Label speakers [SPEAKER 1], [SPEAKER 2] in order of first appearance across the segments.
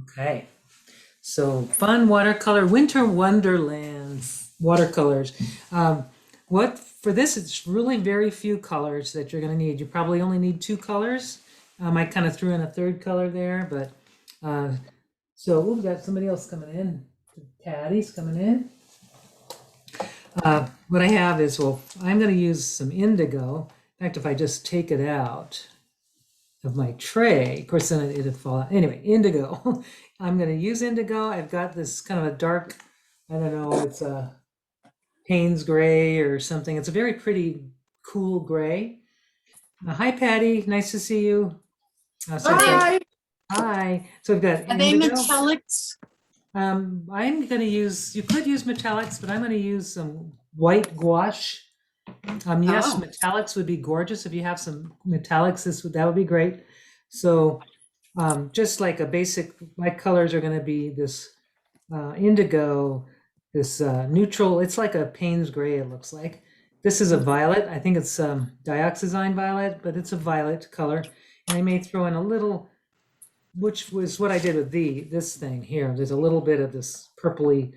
[SPEAKER 1] Okay. So fun watercolor, winter wonderlands, watercolors. Um, what for this, it's really very few colors that you're going to need. You probably only need two colors. I kind of threw in a third color there, but so we've got somebody else coming in. Patty's coming in. What I have is, well, I'm going to use some indigo. In fact, if I just take it out of my tray, of course, then it'll fall out. Anyway, indigo. I'm going to use indigo. I've got this kind of a dark, I don't know, it's a Paynes gray or something. It's a very pretty, cool gray. Hi, Patty. Nice to see you. So I've got,
[SPEAKER 2] Hi,
[SPEAKER 1] hi. So we've got
[SPEAKER 2] are they
[SPEAKER 1] indigo.
[SPEAKER 2] metallics?
[SPEAKER 1] I'm going to use, you could use metallics, but I'm going to use some white gouache. Yes,
[SPEAKER 2] Oh.
[SPEAKER 1] metallics would be gorgeous. If you have some metallics, that would be great. So just like a basic, my colors are going to be this indigo, this neutral, it's like a Payne's gray, it looks like. This is a violet. I think it's dioxazine violet, but it's a violet color. And I may throw in a little, which was what I did with this thing here. There's a little bit of this purpley,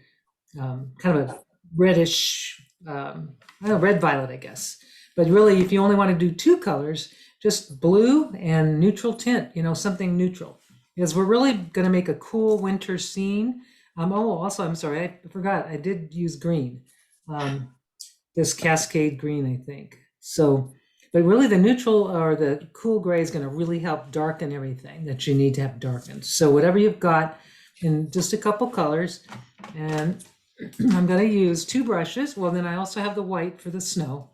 [SPEAKER 1] kind of a reddish, I don't know, red violet, I guess. But really, if you only want to do two colors, just blue and neutral tint, something neutral. Because we're really going to make a cool winter scene. Oh, also, I'm sorry, I forgot, I did use green. This Cascade green, I think. So, but really the neutral or the cool gray is going to really help darken everything that you need to have darkened. So whatever you've got in just a couple colors, and I'm going to use two brushes. Well, then I also have the white for the snow.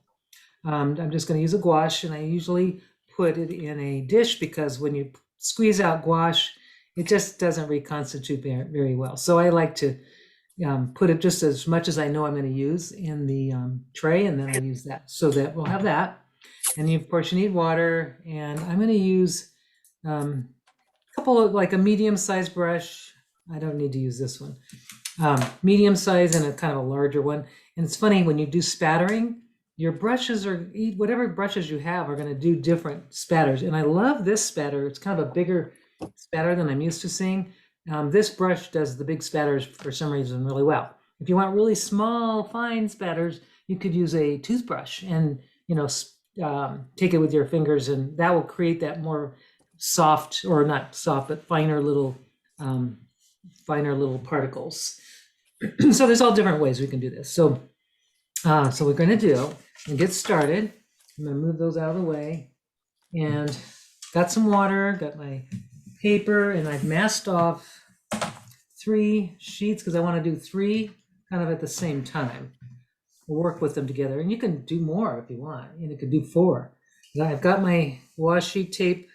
[SPEAKER 1] I'm just going to use a gouache, and I usually put it in a dish because when you squeeze out gouache, it just doesn't reconstitute very well. So I like to put it just as much as I know I'm going to use in the tray, and then I use that. So that we'll have that. And of course you need water, and I'm going to use a couple of, like a medium-sized brush. I don't need to use this one. Medium size and a kind of a larger one. And it's funny, when you do spattering, your brushes are, whatever brushes you have are going to do different spatters. And I love this spatter. It's kind of a bigger spatter than I'm used to seeing. This brush does the big spatters for some reason really well. If you want really small, fine spatters, you could use a toothbrush and, take it with your fingers, and that will create that more soft, or not soft, but finer little particles. So there's all different ways we can do this. So we're going to do and get started. I'm going to move those out of the way, and got some water, got my paper, and I've masked off 3 sheets because I want to do 3 kind of at the same time. We'll work with them together, and you can do more if you want. You could do 4. I've got my washi tape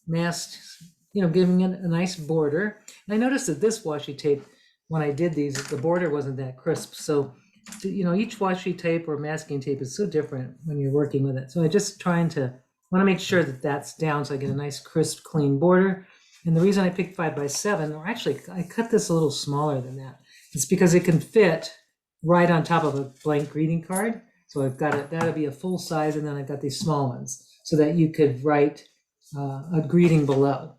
[SPEAKER 1] masked, giving it a nice border. And I noticed that this washi tape, when I did these, the border wasn't that crisp. So, each washi tape or masking tape is so different when you're working with it. So I just want to make sure that that's down so I get a nice crisp, clean border. And the reason I picked 5x7, or actually I cut this a little smaller than that, it's because it can fit right on top of a blank greeting card. So I've got it, that'll be a full size, and then I've got these small ones so that you could write a greeting below.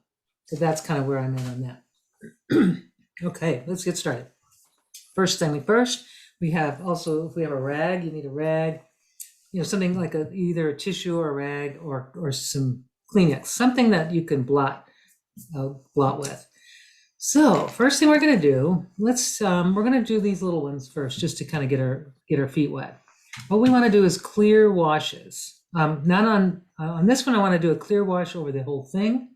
[SPEAKER 1] So that's kind of where I'm at on that. Okay, let's get started. First thing first, we have also, if we have a rag, you need a rag, something like either a tissue or a rag or some Kleenex, something that you can blot with. So first thing we're going to do, we're going to do these little ones first, just to kind of get our feet wet. What we want to do is clear washes. Not on this one, I want to do a clear wash over the whole thing.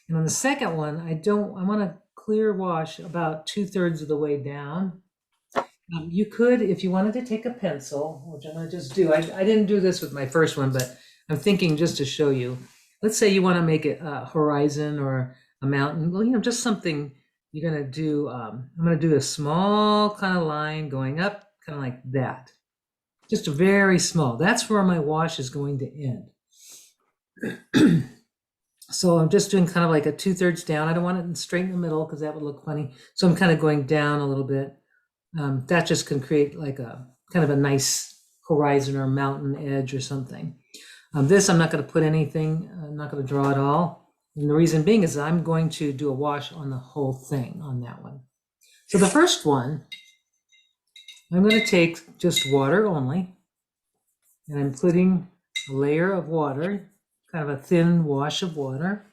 [SPEAKER 1] And on the second one, I want to clear wash about 2/3 of the way down. You could, if you wanted to take a pencil, which I'm going to just do. I didn't do this with my first one, but I'm thinking just to show you. Let's say you want to make it a horizon or a mountain. Well, just something you're going to do. I'm going to do a small kind of line going up, kind of like that. Just a very small. That's where my wash is going to end. So I'm just doing kind of like a 2/3 down. I don't want it straight in the middle because that would look funny. So I'm kind of going down a little bit. That just can create like a kind of a nice horizon or mountain edge or something. This, I'm not going to put anything. I'm not going to draw at all. And the reason being is I'm going to do a wash on the whole thing on that one. So the first one, I'm going to take just water only, and I'm putting a layer of water, kind of a thin wash of water.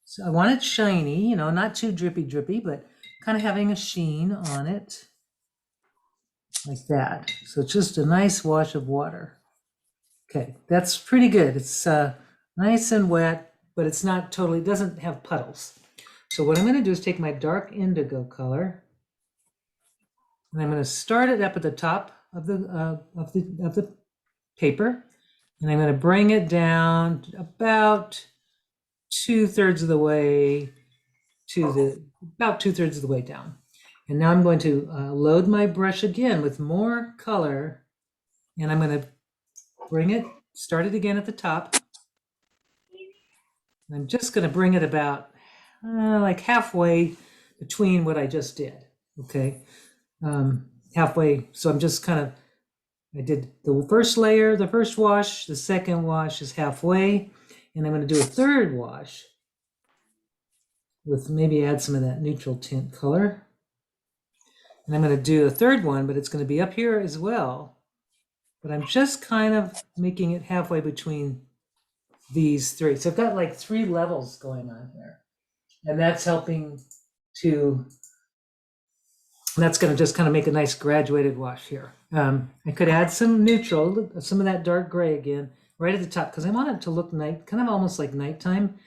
[SPEAKER 1] So I want it shiny, not too drippy, but kind of having a sheen on it, like that. So it's just a nice wash of water. Okay, that's pretty good. It's nice and wet, but it's not totally, it doesn't have puddles. So what I'm going to do is take my dark indigo color, and I'm going to start it up at the top of the paper, and I'm going to bring it down about 2/3 of the way about 2/3 of the way down. And now I'm going to load my brush again with more color, and I'm going to start it again at the top. And I'm just going to bring it about like halfway between what I just did. Okay, halfway. So I'm just I did the first layer, the first wash, the second wash is halfway, and I'm going to do a third wash with maybe add some of that neutral tint color. And I'm going to do a third one, but it's going to be up here as well. But I'm just kind of making it halfway between these three. So I've got like 3 levels going on here. And that's helping to, that's going to just kind of make a nice graduated wash here. I could add some neutral, some of that dark gray again, right at the top, because I want it to look kind of almost like nighttime.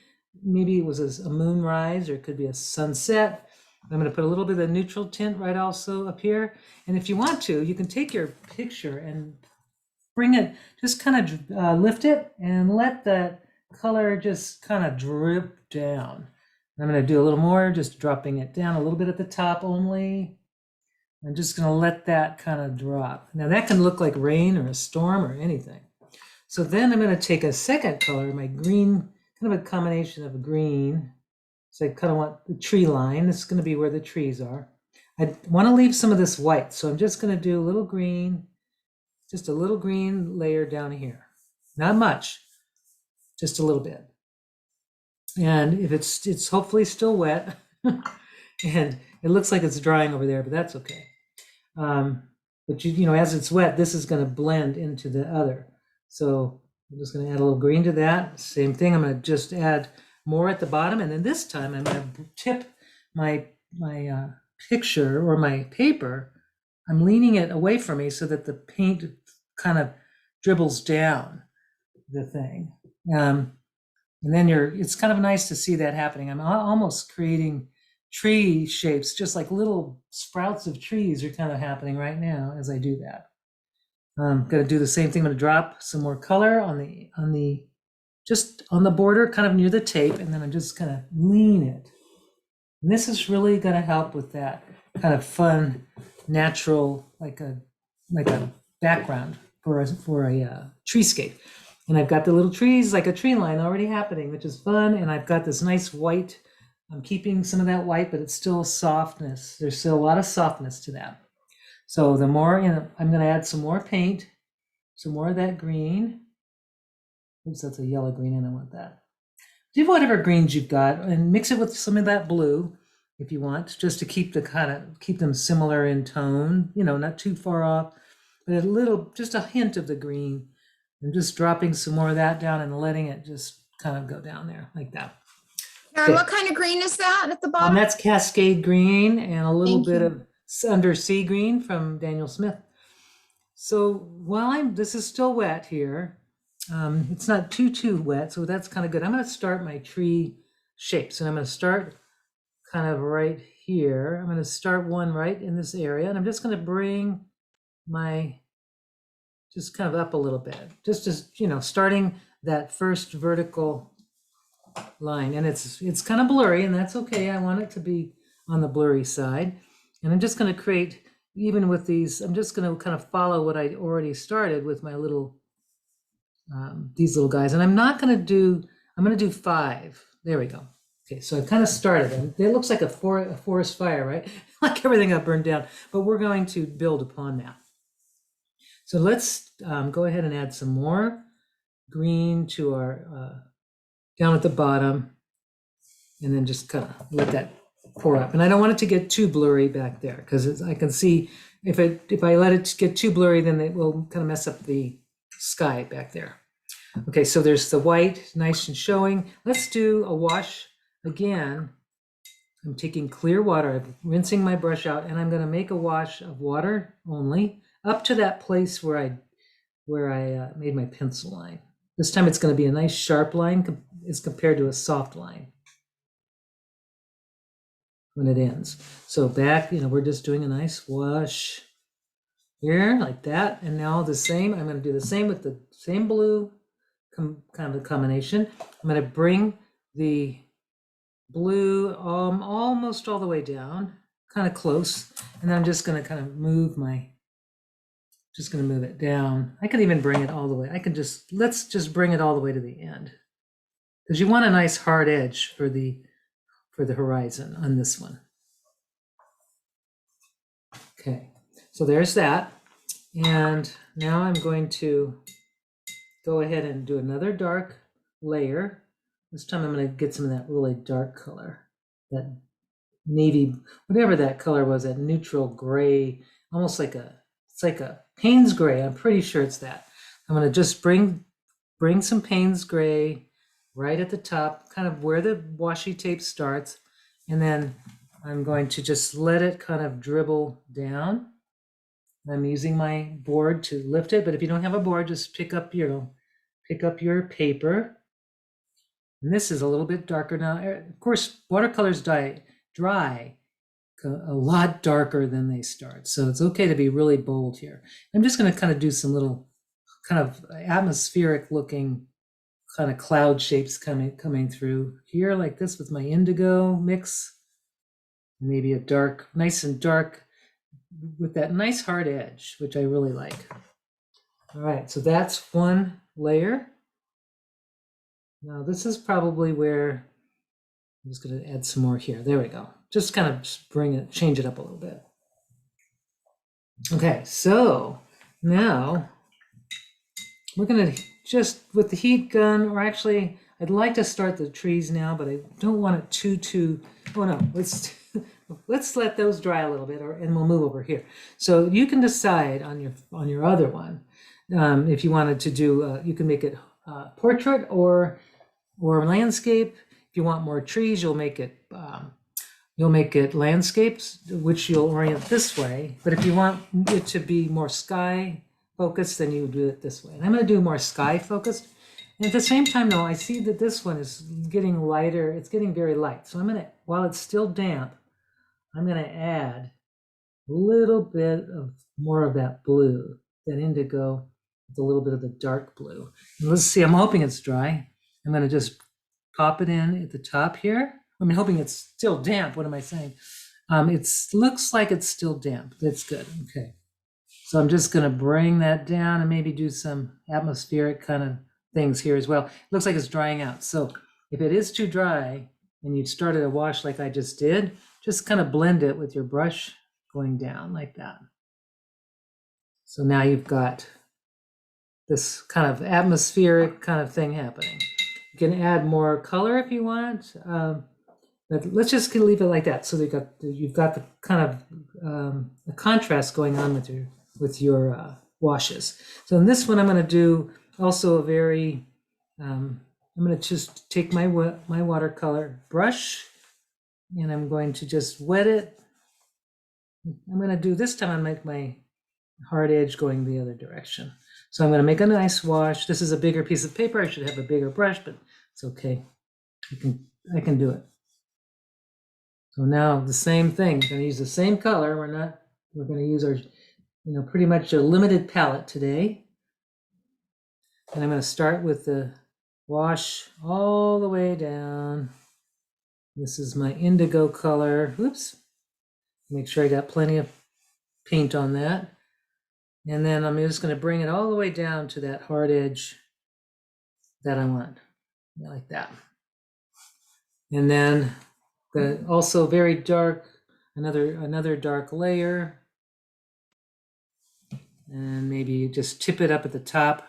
[SPEAKER 1] Maybe it was a moonrise, or it could be a sunset. I'm going to put a little bit of neutral tint right also up here. And if you want to, you can take your picture and bring it, just kind of lift it and let that color just kind of drip down. I'm going to do a little more, just dropping it down a little bit at the top only. I'm just going to let that kind of drop. Now that can look like rain or a storm or anything. So then I'm going to take a second color, my green, kind of a combination of a green. So I kind of want the tree line. This is going to be where the trees are. I want to leave some of this white. So I'm just going to do a little green, just a little green layer down here. Not much, just a little bit. And if it's hopefully still wet, and it looks like it's drying over there, but that's okay. But as it's wet, this is going to blend into the other. So I'm just going to add a little green to that. Same thing. I'm going to just add more at the bottom, and then this time I'm going to tip my picture or my paper. I'm leaning it away from me so that the paint kind of dribbles down the thing. And then it's kind of nice to see that happening. I'm almost creating tree shapes, just like little sprouts of trees are kind of happening right now as I do that. I'm going to do the same thing. I'm going to drop some more color just on the border, kind of near the tape, and then I'm just going to lean it. And this is really going to help with that kind of fun, natural, like a background for a treescape. And I've got the little trees, like a tree line already happening, which is fun. And I've got this nice white. I'm keeping some of that white, but it's still softness. There's still a lot of softness to that. So the more, I'm going to add some more paint, some more of that green. Oops, that's a yellow green, and I want that. Do whatever greens you've got and mix it with some of that blue if you want, just to keep them similar in tone, not too far off, but just a hint of the green. And just dropping some more of that down and letting it just kind of go down there like that.
[SPEAKER 2] Karen, what kind of green is that at the bottom?
[SPEAKER 1] That's Cascade green and a little bit of undersea green from Daniel Smith. So while this is still wet here, it's not too wet, so that's kind of good. I'm going to start my tree shapes, and I'm going to start kind of right here. I'm going to start one right in this area, and I'm just going to bring just kind of up a little bit, just as, starting that first vertical line. And it's kind of blurry, and that's okay. I want it to be on the blurry side. And I'm just going to create, even with these, I'm just going to kind of follow what I already started with my these little guys. And I'm going to do 5. There we go. Okay, so I kind of started, and it looks like a forest fire, right? Like everything got burned down, but we're going to build upon that. So let's go ahead and add some more green to our, down at the bottom. and then just kind of let that pour up. And I don't want it to get too blurry back there, because I can see if I let it get too blurry, then it will kind of mess up the sky back there. Okay, so there's the white, nice and showing. Let's do a wash again. I'm taking clear water, I'm rinsing my brush out, and I'm going to make a wash of water only up to that place where I made my pencil line. This time it's going to be a nice sharp line as compared to a soft line when it ends. So back, we're just doing a nice wash here like that. And now the same, I'm going to do the same with the same blue kind of a combination. I'm going to bring the blue almost all the way down, kind of close. And then I'm just going to kind of move it down. I could even bring it all the way. Let's just bring it all the way to the end, because you want a nice hard edge for the horizon on this one. Okay, so there's that. And now I'm going to go ahead and do another dark layer. This time I'm going to get some of that really dark color, that navy, whatever that color was, that neutral gray, almost like it's like a Paynes gray. I'm pretty sure it's that. I'm going to just bring some Paynes gray right at the top, kind of where the washi tape starts. And then I'm going to just let it kind of dribble down. I'm using my board to lift it, but if you don't have a board, just pick up your paper. And this is a little bit darker now. Of course, watercolors dry a lot darker than they start. So it's okay to be really bold here. I'm just going to kind of do some little kind of atmospheric looking kind of cloud shapes coming through here like this with my indigo mix. Maybe a dark, nice and dark with that nice hard edge, which I really like. All right, so that's one layer. Now this is probably where I'm just going to add some more here. There we go. Just kind of change it up a little bit. Okay, so now we're going to just with the heat gun, or actually I'd like to start the trees now, but I don't want it too, oh no, let's let those dry a little bit, and we'll move over here. So you can decide on your other one if you wanted to do, you can make it portrait or landscape. If you want more trees, you'll make it landscapes, which you'll orient this way. But if you want it to be more sky focused, then you do it this way. And I'm going to do more sky focused. And at the same time, though, I see that this one is getting lighter. It's getting very light. So I'm going to, while it's still damp, I'm going to add a little bit of more of that blue, that indigo, with a little bit of the dark blue. And let's see, I'm hoping it's dry. I'm going to just pop it in at the top here. I'm hoping it's still damp. What am I saying? It looks like it's still damp. That's good. Okay. So I'm just going to bring that down and maybe do some atmospheric kind of things here as well. It looks like it's drying out. So if it is too dry and you've started a wash like I just did, just kind of blend it with your brush going down like that. So now you've got this kind of atmospheric kind of thing happening. You can add more color if you want, but let's just leave it like that. So you've got the kind of the contrast going on with your washes. So in this one, I'm going to do also a very. I'm going to just take my watercolor brush, and I'm going to just wet it. I'm going to do this time. I make my hard edge going the other direction. So I'm going to make a nice wash. This is a bigger piece of paper. I should have a bigger brush, but it's okay. I can do it. So now the same thing. We're going to use the same color. We're going to use our, pretty much a limited palette today. And I'm going to start with the wash all the way down. This is my indigo color. Oops. Make sure I got plenty of paint on that. And then I'm just going to bring it all the way down to that hard edge that I want, like that. And then also very dark, another dark layer. And maybe just tip it up at the top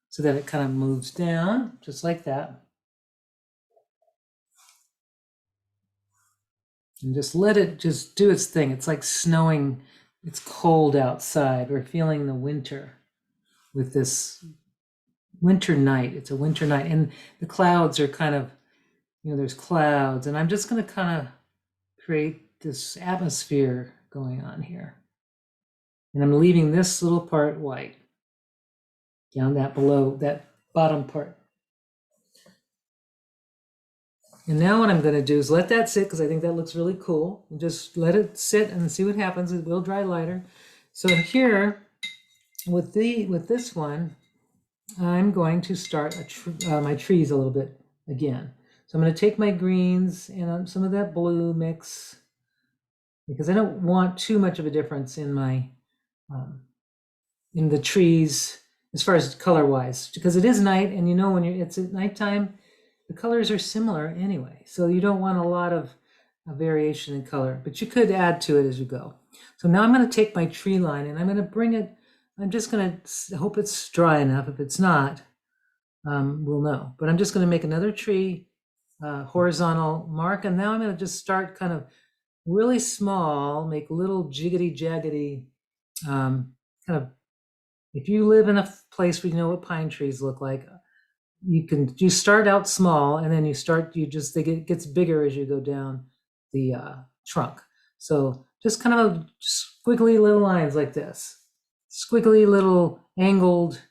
[SPEAKER 1] so that it kind of moves down, just like that. And just let it just do its thing. It's like snowing. It's cold outside. We're feeling the winter with this winter night. It's a winter night. And the clouds are kind of, there's clouds. And I'm just going to kind of create this atmosphere going on here. And I'm leaving this little part white down that below, that bottom part. And now what I'm going to do is let that sit because I think that looks really cool. And just let it sit and see what happens. It will dry lighter. So here, with this one, I'm going to start my trees a little bit again. So I'm going to take my greens and some of that blue mix because I don't want too much of a difference in my in the trees as far as color-wise, because it is night, and when it's at nighttime, the colors are similar anyway. So you don't want a lot of variation in color, but you could add to it as you go. So now I'm going to take my tree line and I'm going to bring it. I'm just going to hope it's dry enough. If it's not, we'll know. But I'm just going to make another tree horizontal mark, and now I'm going to just start kind of really small, make little jiggity jaggedy kind of. If you live in a place where you know what pine trees look like, you start out small and then it gets bigger as you go down the trunk. So just kind of squiggly little lines like this, squiggly little angled,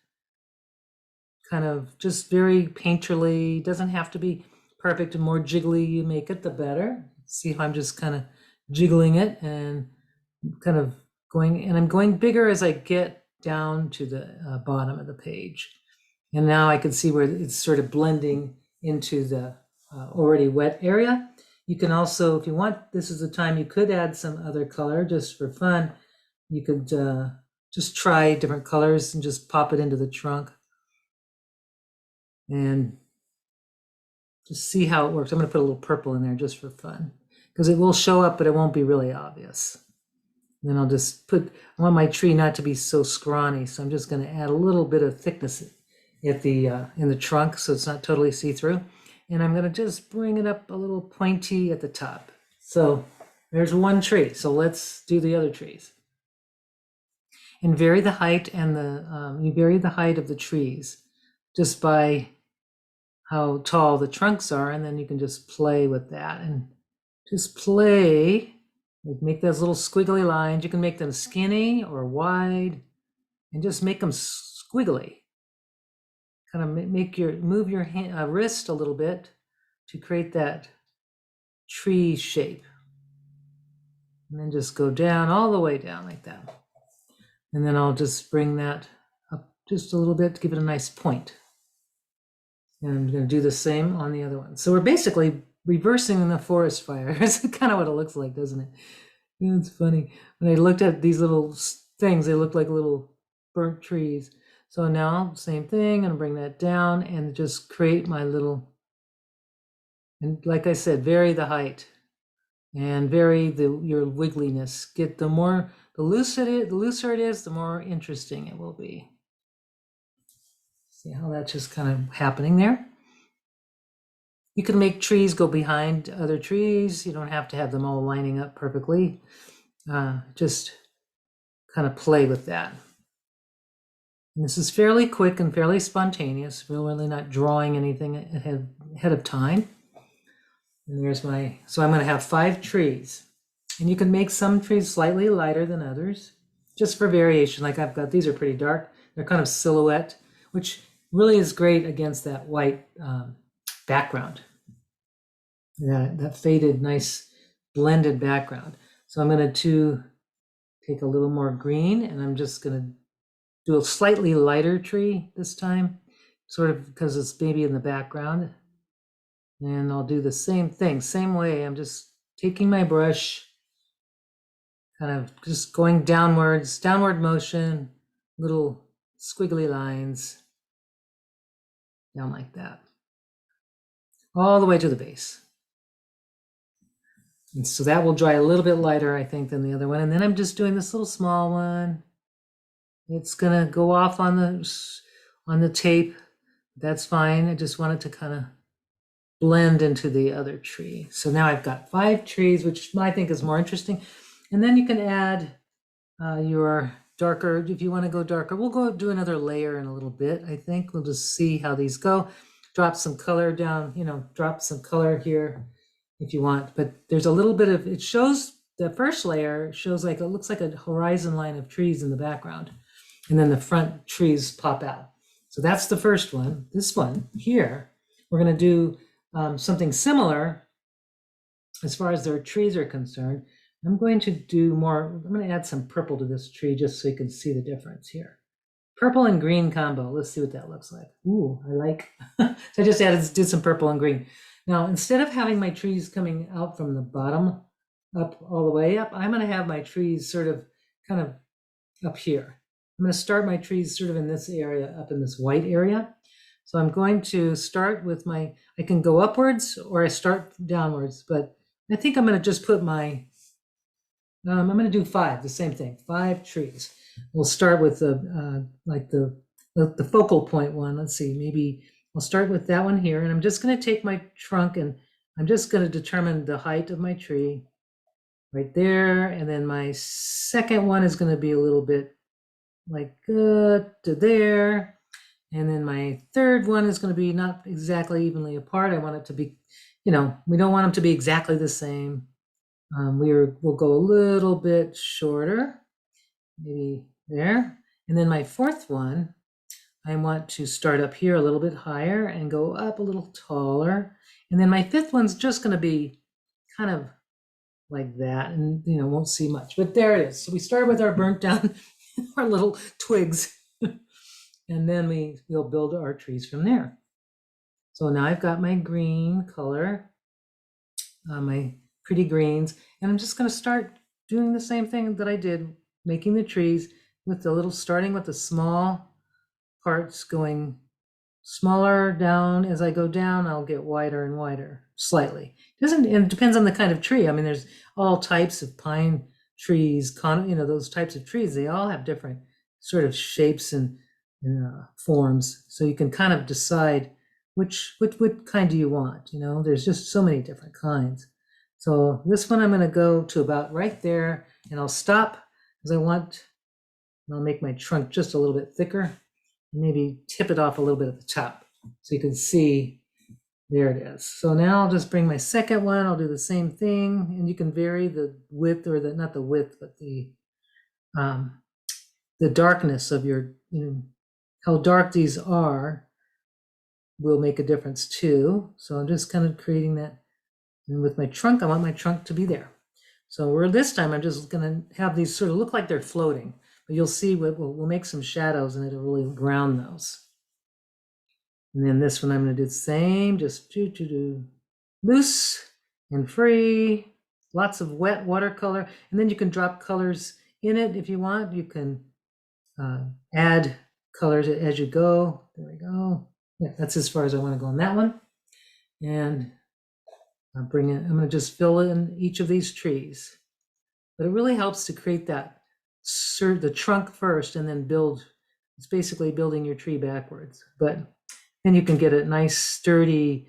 [SPEAKER 1] kind of just very painterly. Doesn't have to be perfect. The more jiggly you make it, the better. See how I'm just kind of jiggling it and kind of going, and I'm going bigger as I get down to the bottom of the page. And now I can see where it's sort of blending into the already wet area. You can also, if you want, this is the time you could add some other color just for fun. You could just try different colors and just pop it into the trunk and just see how it works. I'm going to put a little purple in there just for fun because it will show up, but it won't be really obvious. Then I'll just I want my tree not to be so scrawny, so I'm just going to add a little bit of thickness at in the trunk so it's not totally see-through. And I'm going to just bring it up a little pointy at the top. So there's one tree. So let's do the other trees. And vary the height and you vary the height of the trees just by how tall the trunks are, and then you can just play with that and just play. Make those little squiggly lines. You can make them skinny or wide and just make them squiggly. Kind of move your wrist a little bit to create that tree shape. And then just go down all the way down like that. And then I'll just bring that up just a little bit to give it a nice point. And I'm going to do the same on the other one. So we're basically reversing the forest fire. It's kind of what it looks like, doesn't it? It's funny. When I looked at these little things, they look like little burnt trees. So now, same thing, and bring that down and just create my little, and like I said, vary the height and vary your wiggliness. Get the looser it is, the more interesting it will be. See how that's just kind of happening there? You can make trees go behind other trees. You don't have to have them all lining up perfectly. Just kind of play with that. And this is fairly quick and fairly spontaneous. We're really not drawing anything ahead of time. And there's so I'm going to have 5 trees. And you can make some trees slightly lighter than others, just for variation. Like I've got, these are pretty dark. They're kind of silhouette, which really is great against that white background. That faded, nice blended background. So I'm going to take a little more green, and I'm just going to do a slightly lighter tree this time, sort of because it's maybe in the background. And I'll do the same thing, same way. I'm just taking my brush, kind of just going downwards, downward motion, little squiggly lines down like that, all the way to the base. And so that will dry a little bit lighter, I think, than the other one. And then I'm just doing this little small one. It's gonna go off on the tape. That's fine. I just want it to kind of blend into the other tree. So now I've got 5 trees, which I think is more interesting. And then you can add your darker, if you want to go darker. We'll go do another layer in a little bit. I think we'll just see how these go. Drop some color down, drop some color here if you want. But there's a little bit of, it shows, the first layer shows like, it looks like a horizon line of trees in the background. And then the front trees pop out. So that's the first one. This one here, we're going to do something similar as far as their trees are concerned. I'm going to do more, I'm going to add some purple to this tree just so you can see the difference here. Purple and green combo. Let's see what that looks like. Ooh, I like. So I just did some purple and green. Now, instead of having my trees coming out from the bottom up all the way up, I'm going to have my trees sort of kind of up here. I'm going to start my trees sort of in this area, up in this white area. So I'm going to start with I can go upwards or I start downwards, but I think I'm going to just put I'm going to do 5, the same thing, 5 trees. We'll start with the focal point one. Let's see, maybe I'll start with that one here, and I'm just going to take my trunk and I'm just going to determine the height of my tree right there. And then my second one is going to be a little bit like to there. And then my third one is going to be not exactly evenly apart. I want it to be, we don't want them to be exactly the same. We'll go a little bit shorter, maybe there. And then my fourth one, I want to start up here a little bit higher and go up a little taller. And then my fifth one's just going to be kind of like that, and won't see much, but there it is. So we start with our burnt down, our little twigs, and then we'll build our trees from there. So now I've got my green color, my pretty greens, and I'm just going to start doing the same thing that I did, making the trees with starting with the small parts, going smaller down. As I go down, I'll get wider and wider slightly. It depends on the kind of tree. I mean, there's all types of pine trees, those types of trees, they all have different sort of shapes and forms. So you can kind of decide which kind do you want. There's just so many different kinds. So this one I'm going to go to about right there, and I'll stop because I'll make my trunk just a little bit thicker, maybe tip it off a little bit at the top so you can see. There it is. So now I'll just bring my second one. I'll do the same thing, and you can vary the width, or not the width, but the darkness of your, how dark these are will make a difference too. So I'm just kind of creating that. And with my trunk, I want my trunk to be there. So this time I'm just going to have these sort of look like they're floating, but you'll see we'll make some shadows and it'll really ground those. And then this one I'm going to do the same, just loose and free, lots of wet watercolor. And then you can drop colors in it if you want. You can add colors as you go. There we go. Yeah, that's as far as I want to go on that one. And I'm going to just fill in each of these trees. But it really helps to create the trunk first and then build. It's basically building your tree backwards. But then you can get a nice sturdy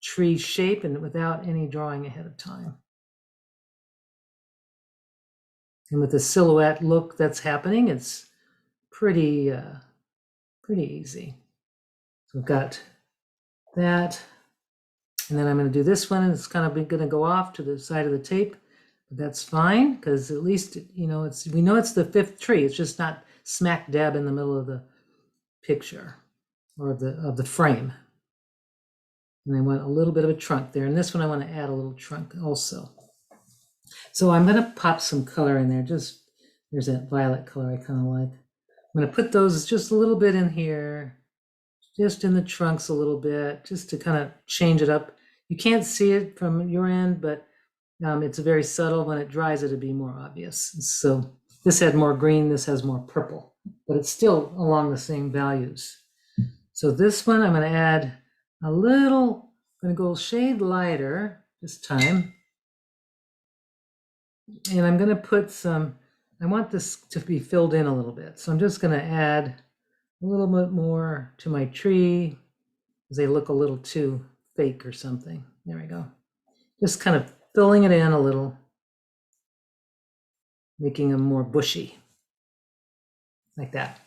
[SPEAKER 1] tree shape and without any drawing ahead of time. And with the silhouette look that's happening, it's pretty easy. So we've got that. And then I'm going to do this one, and it's kind of going to go off to the side of the tape. But that's fine, because at least, we know it's the fifth tree. It's just not smack dab in the middle of the picture or of the frame. And I want a little bit of a trunk there. And this one I want to add a little trunk also. So I'm going to pop some color in there. There's that violet color I kind of like. I'm going to put those just a little bit in here, just in the trunks a little bit, just to kind of change it up. You can't see it from your end, but it's very subtle. When it dries, it'll be more obvious. So this had more green, this has more purple, but it's still along the same values. So this one, I'm going to add I'm going to go a shade lighter this time. And I'm going to put I want this to be filled in a little bit. So I'm just going to add a little bit more to my tree, because they look a little too fake or something. There we go. Just kind of filling it in a little, making them more bushy, like that.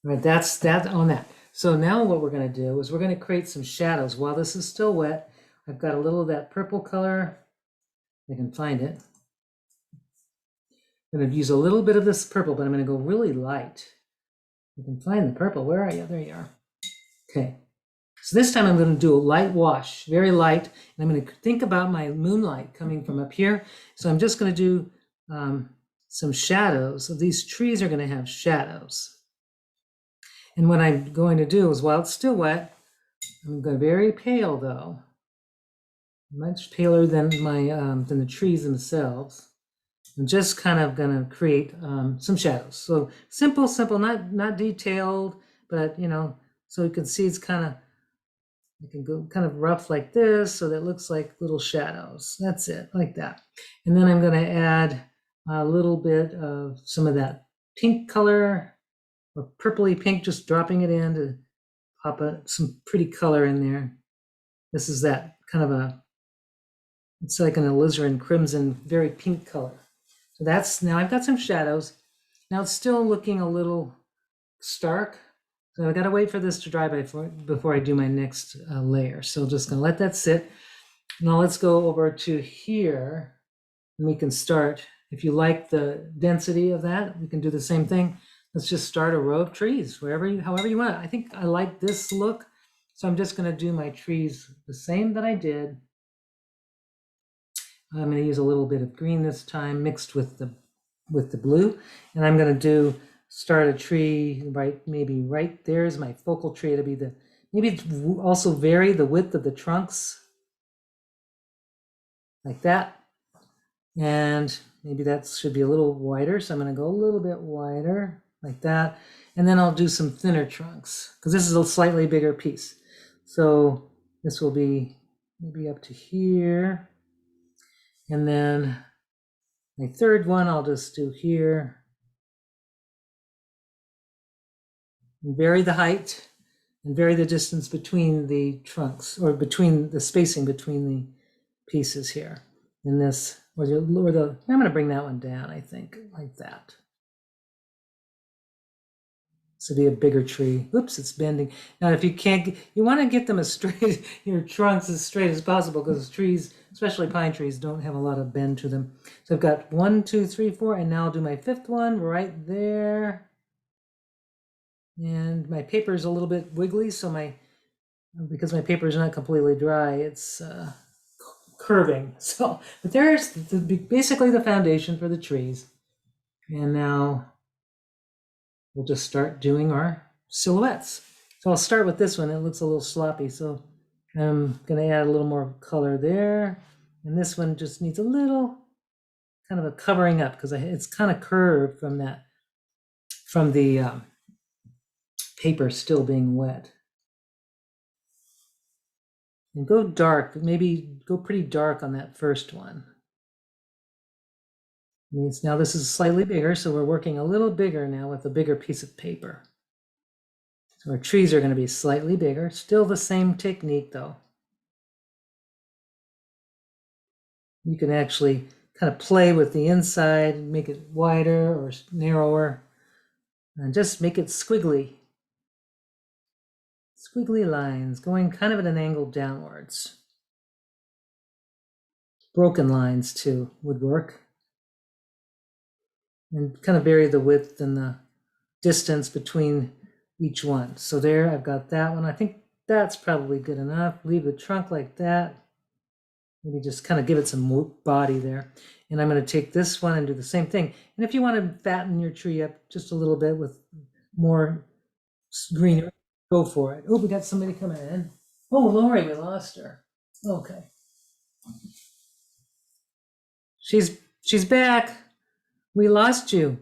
[SPEAKER 1] All right, that's that on that. So now what we're going to do is we're going to create some shadows. While this is still wet, I've got a little of that purple color. I can find it. I'm going to use a little bit of this purple, but I'm going to go really light. You can find the purple. Where are you? There you are. Okay. So this time I'm going to do a light wash, very light. And I'm going to think about my moonlight coming from up here. So I'm just going to do some shadows. So these trees are going to have shadows. And what I'm going to do is, while it's still wet, I'm going very pale though, much paler than my than the trees themselves. I'm just kind of going to create some shadows. So simple, not detailed, but you know, so you can see it's kind of, I can go kind of rough like this, so that it looks like little shadows. That's it, like that. And then I'm going to add a little bit of some of that pink color, or purpley pink, just dropping it in to pop some pretty color in there. This is that kind of a, it's like an alizarin crimson, very pink color. So that's, now I've got some shadows. Now it's still looking a little stark. So I got to wait for this to dry before I do my next layer. So just going to let that sit. Now let's go over to here, and we can start. If you like the density of that, we can do the same thing. Let's just start a row of trees, however you want. I think I like this look, so I'm just going to do my trees the same that I did. I'm going to use a little bit of green this time, mixed with the blue, and I'm going to start a tree maybe right there is my focal tree. It'll be maybe also vary the width of the trunks, like that, and maybe that should be a little wider. So I'm going to go a little bit wider, like that, and then I'll do some thinner trunks because this is a slightly bigger piece. So this will be maybe up to here, and then my third one I'll just do here. And vary the height and vary the distance between the trunks, or between the spacing between the pieces here. In this, I'm going to bring that one down, I think, like that. So be a bigger tree. Oops, it's bending. Now, if you can't, you want to get them as straight, your trunks as straight as possible, because trees, especially pine trees, don't have a lot of bend to them. So I've got 1, 2, 3, 4, and now I'll do my fifth one right there. And my paper is a little bit wiggly, so because my paper is not completely dry, it's curving. So, but there's basically the foundation for the trees. And now we'll just start doing our silhouettes. So I'll start with this one. It looks a little sloppy, so I'm going to add a little more color there. And this one just needs a little kind of a covering up, because it's kind of curved from the paper still being wet. And go dark, maybe go pretty dark on that first one. Now this is slightly bigger, so we're working a little bigger now with a bigger piece of paper. So our trees are going to be slightly bigger, still the same technique though. You can actually kind of play with the inside, make it wider or narrower, and just make it squiggly. Squiggly lines going kind of at an angle downwards. Broken lines too would work. And kind of vary the width and the distance between each one. So there, I've got that one. I think that's probably good enough. Leave the trunk like that. Maybe just kind of give it some body there. And I'm going to take this one and do the same thing. And if you want to fatten your tree up just a little bit with more greenery, go for it. Oh, we got somebody coming in. Oh, Lori, we lost her. Okay. She's back. We lost you.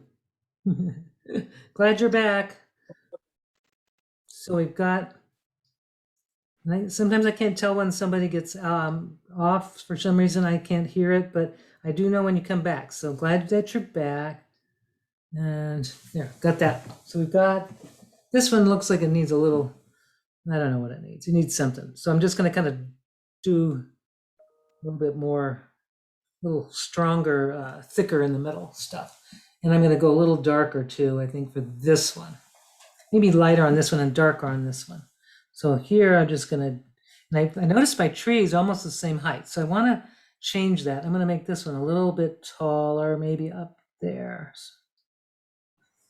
[SPEAKER 1] Glad you're back. So we've got, sometimes I can't tell when somebody gets off. For some reason, I can't hear it, but I do know when you come back. So glad that you're back. And there, got that. So we've got, this one looks like it needs a little, I don't know what it needs. It needs something. So I'm just going to kind of do a little bit more, a little stronger, thicker in the middle stuff. And I'm going to go a little darker too, I think, for this one. Maybe lighter on this one and darker on this one. So here I'm just going to, and I noticed my tree is almost the same height. So I want to change that. I'm going to make this one a little bit taller, maybe up there.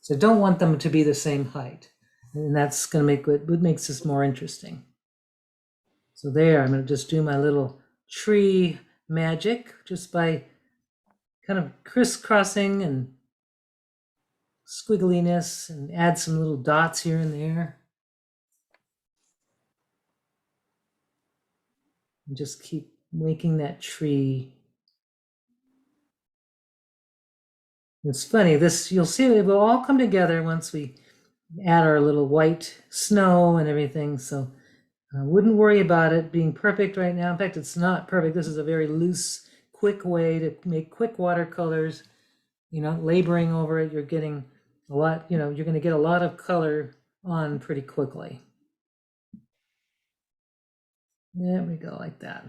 [SPEAKER 1] So I don't want them to be the same height. And that's going to make what makes this more interesting. So there, I'm going to just do my little tree magic just by kind of crisscrossing and squiggliness and add some little dots here and there. And just keep making that tree. It's funny, this, you'll see it will all come together once we add our little white snow and everything. So I wouldn't worry about it being perfect right now. In fact, it's not perfect. This is a very loose, quick way to make quick watercolors. You're not laboring over it. You're getting a lot, you're going to get a lot of color on pretty quickly. There we go, like that.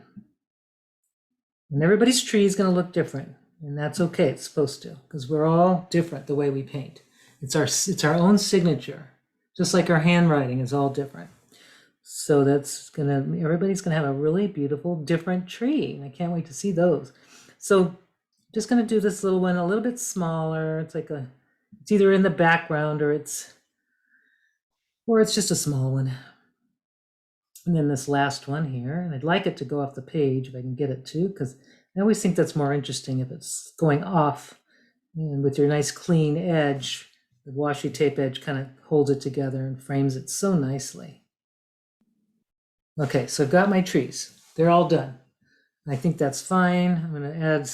[SPEAKER 1] And everybody's tree is going to look different. And that's okay. It's supposed to, because we're all different the way we paint. It's our own signature, just like our handwriting is all different. So that's everybody's gonna have a really beautiful, different tree. And I can't wait to see those. So just gonna do this little one a little bit smaller. It's like it's either in the background or it's just a small one. And then this last one here, and I'd like it to go off the page if I can get it to, because I always think that's more interesting if it's going off, and with your nice clean edge, the washi tape edge kind of holds it together and frames it so nicely. Okay, so I've got my trees. They're all done. I think that's fine. I'm going to add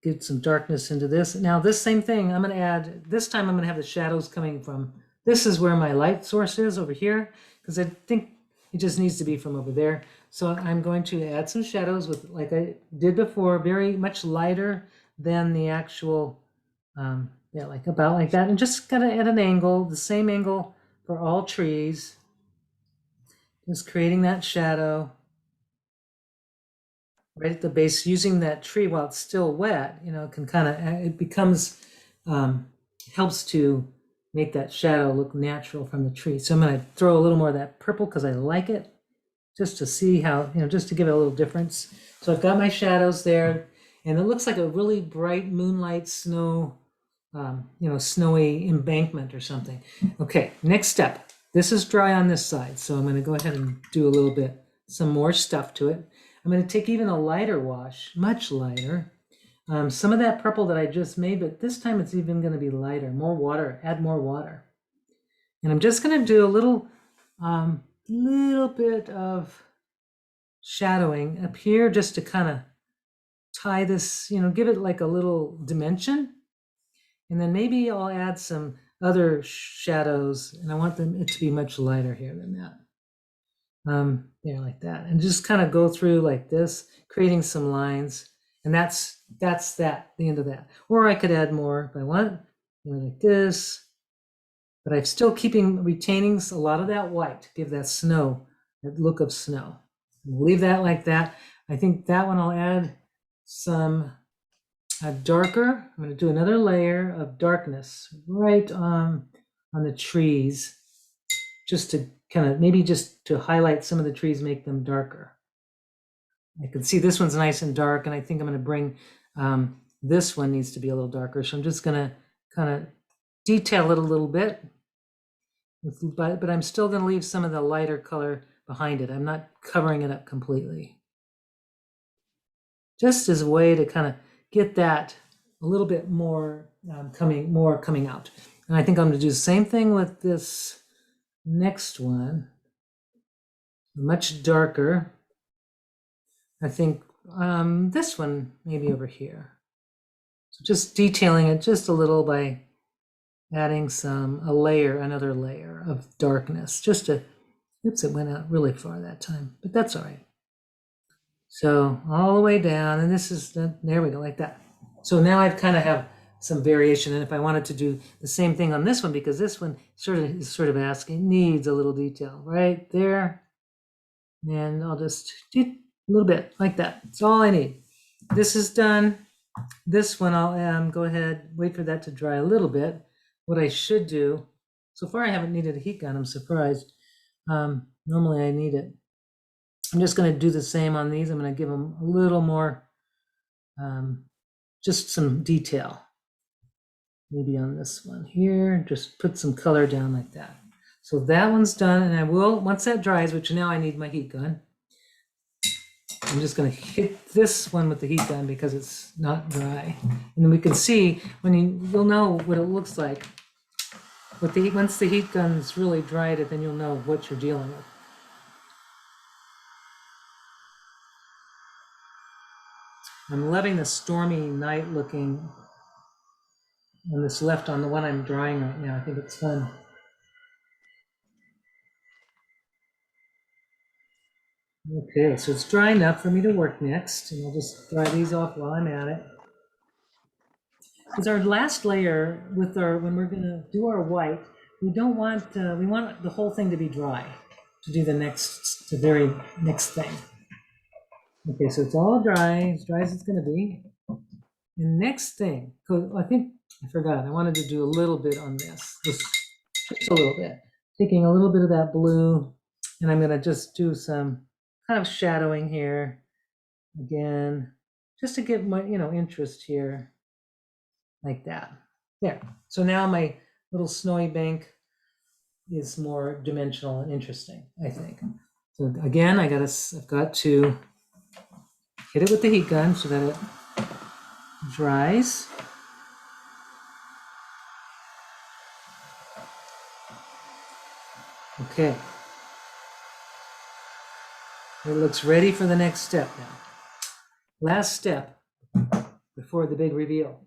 [SPEAKER 1] get some darkness into this. Now this same thing, I'm going to add, this time I'm going to have the shadows coming from, this is where my light source is over here, because I think it just needs to be from over there. So I'm going to add some shadows with, like I did before, very much lighter than the actual, yeah, like about like that. And just kind of at an angle, the same angle for all trees. Just creating that shadow right at the base, using that tree while it's still wet, can kind of, it becomes, helps to make that shadow look natural from the tree. So I'm going to throw a little more of that purple because I like it, just to see how, just to give it a little difference. So I've got my shadows there, and it looks like a really bright moonlight snow, snowy embankment or something. Okay, next step. This is dry on this side, so I'm going to go ahead and do a little bit, some more stuff to it. I'm going to take even a lighter wash, much lighter. Some of that purple that I just made, but this time it's even going to be lighter, more water, add more water. And I'm just going to do a little bit of shadowing up here just to kind of tie this, give it like a little dimension. And then maybe I'll add some other shadows, and I want it to be much lighter here than that. There, like that, and just kind of go through like this, creating some lines, and that's the end of that. Or I could add more if I want, like this, but I'm still retaining a lot of that white to give that snow, that look of snow. Leave that like that. I think that one I'll add some darker. I'm going to do another layer of darkness right on the trees, just to kind of, maybe just to highlight some of the trees, make them darker. I can see this one's nice and dark, and I think I'm going to bring, this one needs to be a little darker. So I'm just going to kind of detail it a little bit, but I'm still going to leave some of the lighter color behind it. I'm not covering it up completely. Just as a way to kind of get that a little bit more coming out. And I think I'm going to do the same thing with this next one, much darker. I think this one maybe over here. So just detailing it just a little by adding another layer of darkness, just to, oops, it went out really far that time, but that's all right. So all the way down, and this is, there we go, like that. So now I've kind of have some variation, and if I wanted to do the same thing on this one, because this one is sort of asking, needs a little detail right there, And I'll just do a little bit like that. That's all I need. This is done. This one I'll go ahead, wait for that to dry a little bit. What I should do, so far I haven't needed a heat gun, I'm surprised. Normally I need it. I'm just going to do the same on these. I'm going to give them a little more, just some detail. Maybe on this one here, just put some color down like that. So that one's done, and I will, once that dries, which now I need my heat gun, I'm just going to hit this one with the heat gun because it's not dry. And then we can see, when you'll know what it looks like. Once the heat gun's really dried it, then you'll know what you're dealing with. I'm loving the stormy night looking on this left on the one I'm drying right now. I think it's fun. Okay, so it's dry enough for me to work next, and I'll just dry these off while I'm at it. Because our last layer with when we're going to do our white, we don't want, we want the whole thing to be dry to do the very next thing. Okay, so it's all dry as it's going to be. And next thing, I think I forgot, I wanted to do a little bit on this, just a little bit. Taking a little bit of that blue, and I'm going to just do some kind of shadowing here again, just to get my, interest here, like that. There. So now my little snowy bank is more dimensional and interesting, I think. So again, I've got to hit it with the heat gun so that it dries. Okay. It looks ready for the next step now. Last step before the big reveal.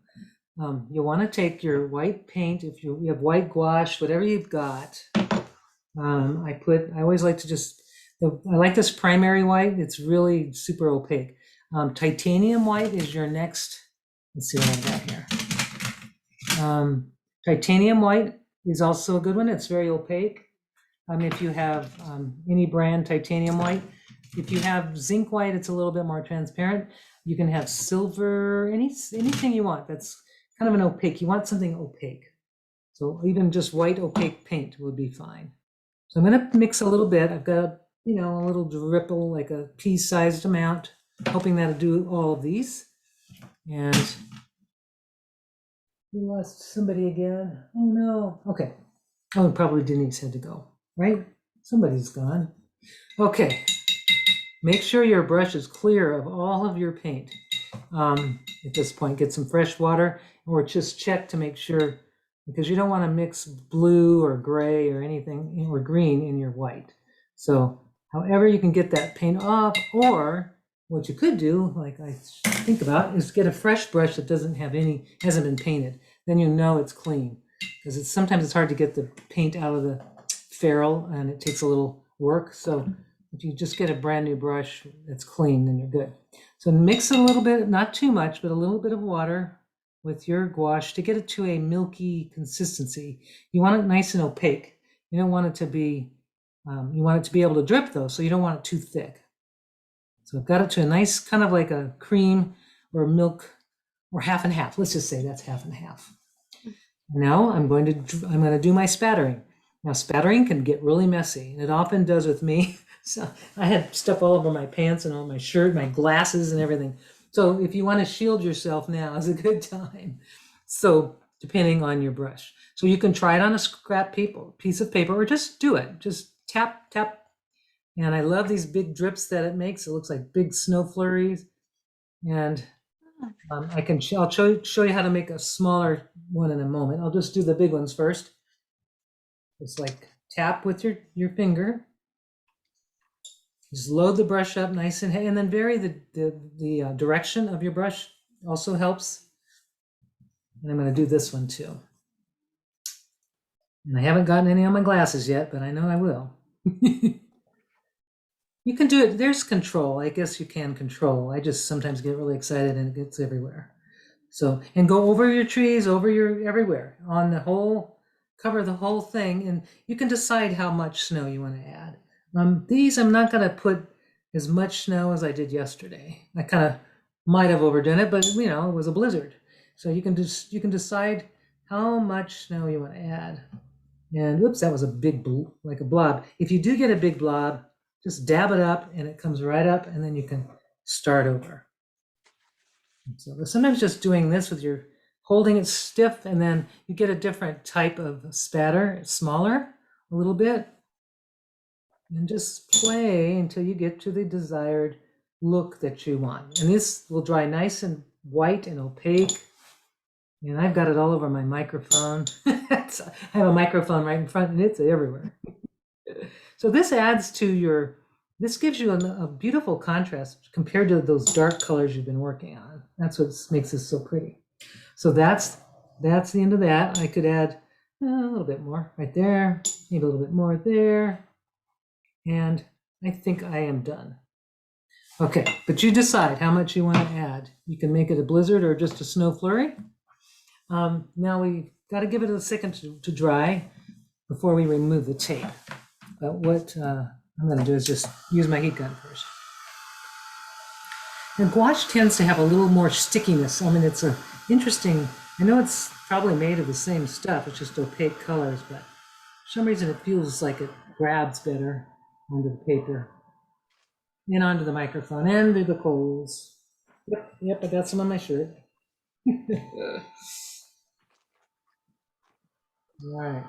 [SPEAKER 1] You want to take your white paint, if you have white gouache, whatever you've got. I always like to I like this primary white. It's really super opaque. Titanium white is your next. Let's see what I've got here. Titanium white is also a good one. It's very opaque. If you have any brand titanium white. If you have zinc white, it's a little bit more transparent. You can have silver, anything you want. That's kind of an opaque. You want something opaque. So even just white opaque paint would be fine. So I'm going to mix a little bit. I've got a little dripple, like a pea-sized amount, hoping that'll do all of these. And we lost somebody again. Oh no. Okay. Oh, probably Denise had to go, right? Somebody's gone. Okay. Make sure your brush is clear of all of your paint. At this point, get some fresh water, or just check to make sure, because you don't want to mix blue or gray or anything, or green in your white. So however you can get that paint off, or what you could do, like I think about, is get a fresh brush that hasn't been painted. Then you know it's clean, because sometimes it's hard to get the paint out of the ferrule, and it takes a little work. So if you just get a brand new brush that's clean, then you're good. So mix a little bit, not too much, but a little bit of water with your gouache to get it to a milky consistency. You want it nice and opaque. You don't want it to be, you want it to be able to drip though, so you don't want it too thick. So I've got it to a nice kind of like a cream or milk, or half and half. Let's just say that's half and half. Now I'm going to do my spattering. Now spattering can get really messy, and it often does with me. So I had stuff all over my pants and on my shirt, my glasses and everything. So if you want to shield yourself, now is a good time. So depending on your brush. So you can try it on a scrap piece of paper, or just do it. Just tap, tap. And I love these big drips that it makes. It looks like big snow flurries. And I'll show you how to make a smaller one in a moment. I'll just do the big ones first. Just like tap with your finger. Just load the brush up nice and then vary the direction of your brush also helps. And I'm going to do this one too. And I haven't gotten any on my glasses yet, but I know I will. You can do it. There's control. I guess you can control. I just sometimes get really excited and it gets everywhere. So, and go over your trees, everywhere on the whole, cover the whole thing. And you can decide how much snow you want to add. These I'm not going to put as much snow as I did yesterday. I kind of might have overdone it, but you know, it was a blizzard. So you can decide how much snow you want to add. And whoops, that was a big like a blob. If you do get a big blob, just dab it up and it comes right up, and then you can start over. So sometimes just doing this with your holding it stiff, and then you get a different type of spatter. It's smaller a little bit. And just play until you get to the desired look that you want. And this will dry nice and white and opaque. And I've got it all over my microphone. I have a microphone right in front and it's everywhere. So this adds to this gives you a beautiful contrast compared to those dark colors you've been working on. That's what makes this so pretty. So that's the end of that. I could add a little bit more right there, maybe a little bit more there. And I think I am done. Okay, but you decide how much you want to add. You can make it a blizzard or just a snow flurry. Now we got to give it a second to dry before we remove the tape. But what I'm going to do is just use my heat gun first. And gouache tends to have a little more stickiness. I mean, it's interesting. I know it's probably made of the same stuff. It's just opaque colors, but for some reason it feels like it grabs better onto the paper and onto the microphone and to the coals. Yep, I got some on my shirt. All right.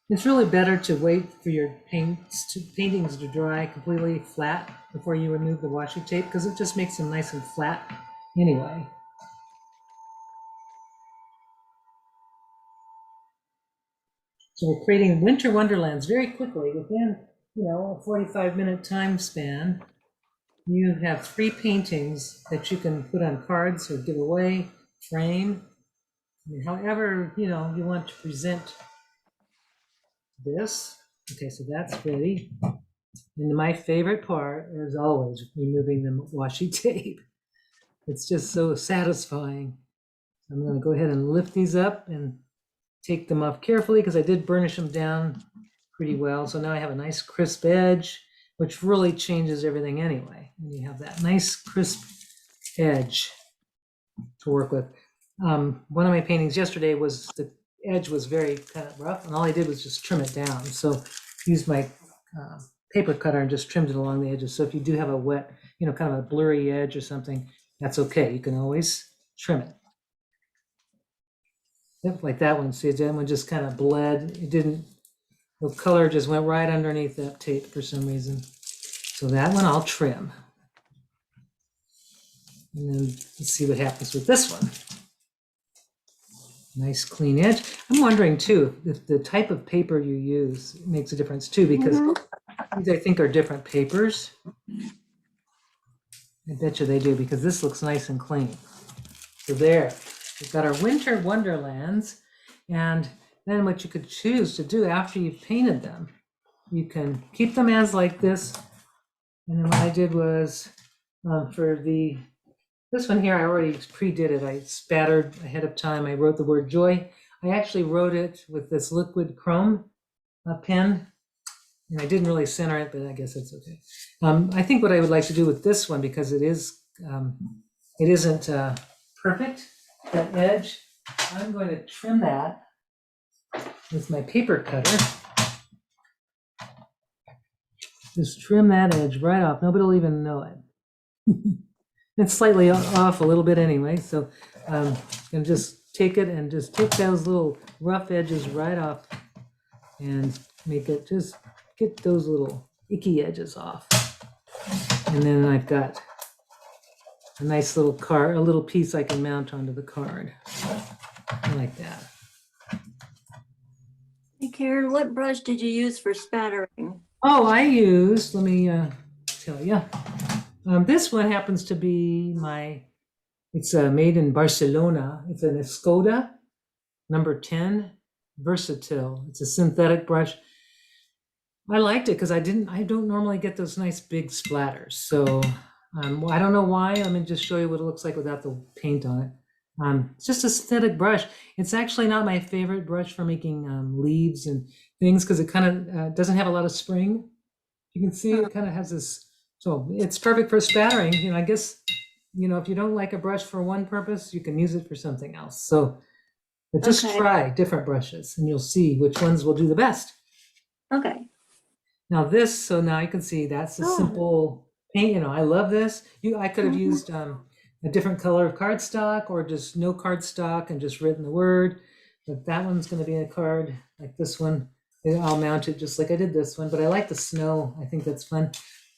[SPEAKER 1] It's really better to wait for your paintings to dry completely flat before you remove the washi tape, because it just makes them nice and flat anyway. So we're creating winter wonderlands very quickly within, a 45-minute time span. You have 3 paintings that you can put on cards or give away, frame, however, you want to present this. Okay, so that's ready. And my favorite part is always removing the washi tape. It's just so satisfying. I'm going to go ahead and lift these up and take them off carefully because I did burnish them down pretty well. So now I have a nice crisp edge, which really changes everything anyway. And you have that nice crisp edge to work with. One of my paintings yesterday was the edge was very kind of rough, and all I did was just trim it down. So used my paper cutter and just trimmed it along the edges. So if you do have a wet, kind of a blurry edge or something, that's okay. You can always trim it. Yep, like that one. See, that one just kind of bled. The color just went right underneath that tape for some reason. So that one I'll trim. And then let's see what happens with this one. Nice clean edge. I'm wondering too, if the type of paper you use makes a difference too, because these I think are different papers. I bet you they do, because this looks nice and clean. So there, we've got our winter wonderlands. And then what you could choose to do after you've painted them, you can keep them as like this. And then what I did was this one here, I already pre-did it. I spattered ahead of time. I wrote the word joy. I actually wrote it with this liquid chrome pen, and I didn't really center it, but I guess it's okay. I think what I would like to do with this one, because it isn't perfect, that edge, I'm going to trim that with my paper cutter. Just trim that edge right off. Nobody will even know it. It's slightly off a little bit anyway, so I'm going to just take it and just take those little rough edges right off and make it, just get those little icky edges off. And then I've got a nice little card, a little piece I can mount onto the card, like that.
[SPEAKER 3] Hey Karen, what brush did you use for spattering?
[SPEAKER 1] Oh, I used, let me tell you. This one happens to be it's made in Barcelona. It's an Escoda number 10 Versatile. It's a synthetic brush. I liked it because I don't normally get those nice big splatters. So I don't know why. Let me just show you what it looks like without the paint on it. It's just a synthetic brush. It's actually not my favorite brush for making leaves and things because it kind of doesn't have a lot of spring. You can see it kind of has this, so it's perfect for spattering. You know, I guess, you know, if you don't like a brush for one purpose, you can use it for something else. So, but just
[SPEAKER 3] Okay.
[SPEAKER 1] try different brushes and you'll see which ones will do the best.
[SPEAKER 3] Okay.
[SPEAKER 1] Now this, so now you can see that's a
[SPEAKER 3] Oh.
[SPEAKER 1] simple paint. You know, I love this. I could have
[SPEAKER 3] Mhm.
[SPEAKER 1] used a different color of cardstock or just no cardstock and just written the word. But that one's going to be a card like this one. I'll mount it just like I did this one. But I like the snow. I think that's fun.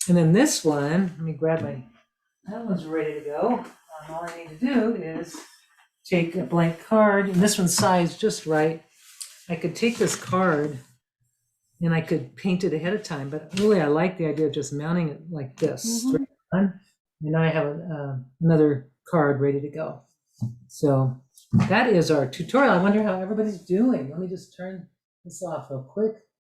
[SPEAKER 1] And then this one, let me grab that one's ready to go. All I need to do is take a blank card, and this one's sized just right. I could take this card and I could paint it ahead of time, but really I like the idea of just mounting it like this. Straight on. And I have another card ready to go. So that is our tutorial. I wonder how everybody's doing. Let me just turn this off real quick.